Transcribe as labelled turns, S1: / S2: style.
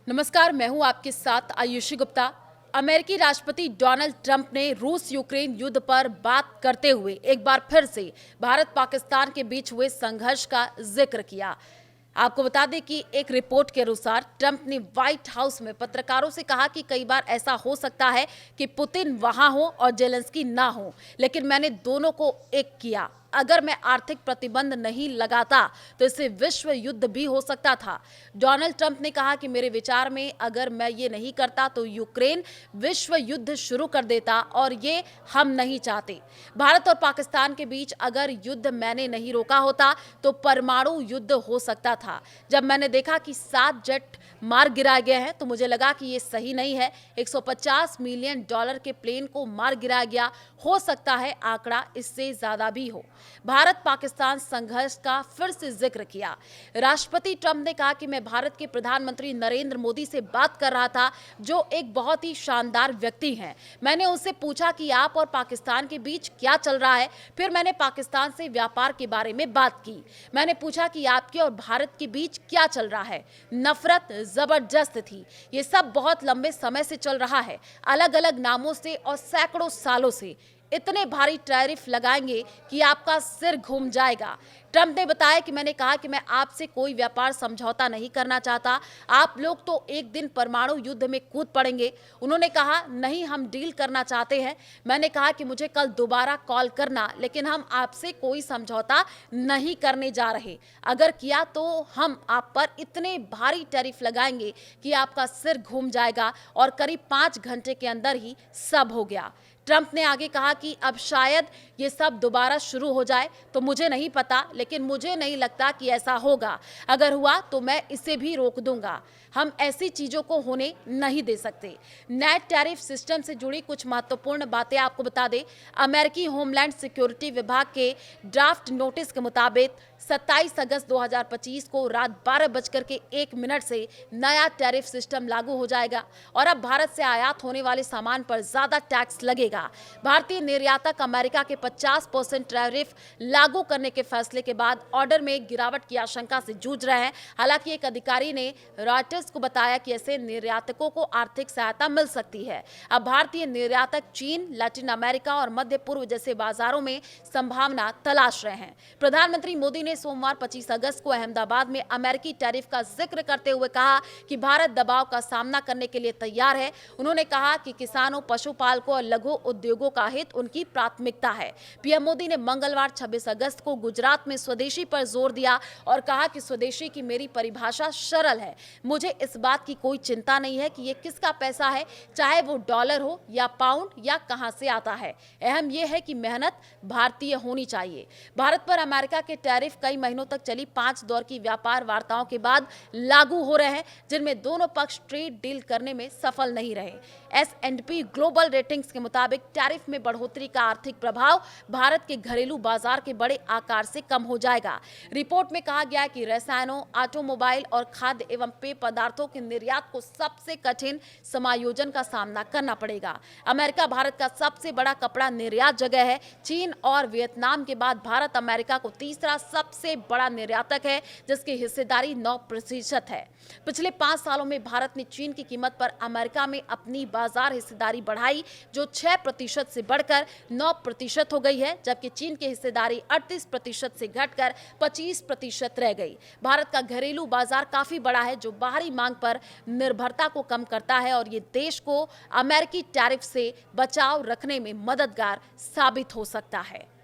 S1: नमस्कार, मैं हूं आपके साथ आयुषी गुप्ता। अमेरिकी राष्ट्रपति डोनाल्ड ट्रंप ने रूस यूक्रेन युद्ध पर बात करते हुए एक बार फिर से भारत पाकिस्तान के बीच हुए संघर्ष का जिक्र किया। आपको बता दें कि एक रिपोर्ट के अनुसार ट्रंप ने व्हाइट हाउस में पत्रकारों से कहा कि कई बार ऐसा हो सकता है कि पुतिन वहां हो और जेलेंस्की ना हो, लेकिन मैंने दोनों को एक किया। अगर मैं आर्थिक प्रतिबंध नहीं लगाता तो इससे विश्व युद्ध भी हो सकता था। डोनाल्ड ट्रंप ने कहा कि मेरे विचार में अगर मैं ये नहीं करता तो यूक्रेन विश्व युद्ध शुरू कर देता और ये हम नहीं चाहते। भारत और पाकिस्तान के बीच अगर युद्ध मैंने नहीं रोका होता तो परमाणु युद्ध हो सकता था। जब मैंने देखा कि 7 जेट मार गिराए गए हैं तो मुझे लगा कि ये सही नहीं है। $150 मिलियन के प्लेन को मार गिराया गया, हो सकता है आंकड़ा इससे ज्यादा भी हो। भारत पाकिस्तान संघर्ष का फिर से जिक्र किया। राष्ट्रपति ट्रंप ने कहा कि मैं भारत के प्रधानमंत्री नरेंद्र मोदी से बात कर रहा था, जो एक बहुत ही शानदार व्यक्ति हैं। मैंने उससे पूछा कि आप और पाकिस्तान के बीच क्या चल रहा है। फिर मैंने पाकिस्तान से व्यापार के बारे में बात की। मैंने पूछा कि आपके और भारत के बीच क्या चल रहा है। नफरत जबरदस्त थी। ये सब बहुत लंबे समय से चल रहा है, अलग अलग नामों से और सैकड़ों सालों से। इतने भारी टैरिफ लगाएंगे कि आपका सिर घूम जाएगा। ट्रंप ने बताया कि मैंने कहा कि मैं आपसे कोई व्यापार समझौता नहीं करना चाहता। आप लोग तो एक दिन परमाणु युद्ध में कूद पड़ेंगे। उन्होंने कहा नहीं, हम डील करना चाहते हैं। मैंने कहा कि मुझे कल दोबारा कॉल करना, लेकिन हम आपसे कोई समझौता नहीं करने जा रहे। अगर किया तो हम आप पर इतने भारी टैरिफ लगाएंगे कि आपका सिर घूम जाएगा। और करीब 5 घंटे के अंदर ही सब हो गया। ट्रंप ने आगे कहा कि अब शायद ये सब दोबारा शुरू हो जाए, तो मुझे नहीं पता, लेकिन मुझे नहीं लगता कि ऐसा होगा। अगर हुआ तो मैं इसे भी रोक दूंगा। हम ऐसी चीजों को होने नहीं दे सकते। नए टैरिफ सिस्टम से जुड़ी कुछ महत्वपूर्ण बातें आपको बता दें। अमेरिकी होमलैंड सिक्योरिटी विभाग के ड्राफ्ट नोटिस के मुताबिक 27 अगस्त 2025 को रात 12:01 से नया टैरिफ सिस्टम लागू हो जाएगा और अब भारत से आयात होने वाले सामान पर ज्यादा टैक्स लगेगा। भारतीय निर्यातक अमेरिका के 50% टैरिफ लागू करने के फैसले के बाद ऑर्डर में गिरावट की आशंका से जूझ रहे हैं। हालांकि एक अधिकारी ने रॉयटर्स को बताया कि ऐसे निर्यातकों को आर्थिक सहायता मिल सकती है। अब भारतीय निर्यातक चीन, लैटिन अमेरिका और मध्य पूर्व जैसे बाजारों में संभावना तलाश रहे हैं। प्रधानमंत्री मोदी ने सोमवार 25 अगस्त को अहमदाबाद में अमेरिकी टैरिफ का जिक्र करते हुए कहा कि भारत दबाव का सामना करने के लिए तैयार है। उन्होंने कहा कि किसानों, पशुपालकों और लघु उद्योगों का हित उनकी प्राथमिकता है। पीएम मोदी ने मंगलवार 26 अगस्त को गुजरात में स्वदेशी पर जोर दिया और कहा कि स्वदेशी की मेरी परिभाषा सरल है। मुझे इस बात की कोई चिंता नहीं है कि ये किसका पैसा है, चाहे वो डॉलर हो या पाउंड या कहां से आता है। अहम यह है कि मेहनत भारतीय होनी चाहिए। भारत पर अमेरिका के टैरिफ कई महीनों तक चली 5 दौर की व्यापार वार्ताओं के बाद लागू हो रहे हैं, जिनमें दोनों पक्ष ट्रेड डील करने में सफल नहीं रहे। S&P ग्लोबल रेटिंग्स के मुताबिक टैरिफ में बढ़ोतरी का आर्थिक प्रभाव भारत के घरेलू बाजार के बड़े आकार से कम हो जाएगा। रिपोर्ट में कहा गया है कि रसायनों, ऑटोमोबाइल और खाद्य एवं पेय पदार्थों के निर्यात को सबसे कठिन समायोजन का सामना करना पड़ेगा। अमेरिका भारत का सबसे बड़ा कपड़ा निर्यात जगह है। चीन और वियतनाम के बाद भारत अमेरिका को तीसरा सबसे बड़ा निर्यातक है, जिसकी हिस्सेदारी 9% है। पिछले 5 सालों में भारत ने चीन की कीमत पर अमेरिका में अपनी बाजार हिस्सेदारी बढ़ाई, जो 6% से बढ़कर 9% हो गई है, जबकि चीन की हिस्सेदारी 38% से घटकर 25% रह गई। भारत का घरेलू बाजार काफी बड़ा है, जो बाहरी मांग पर निर्भरता को कम करता है और ये देश को अमेरिकी टैरिफ से बचाव रखने में मददगार साबित हो सकता है।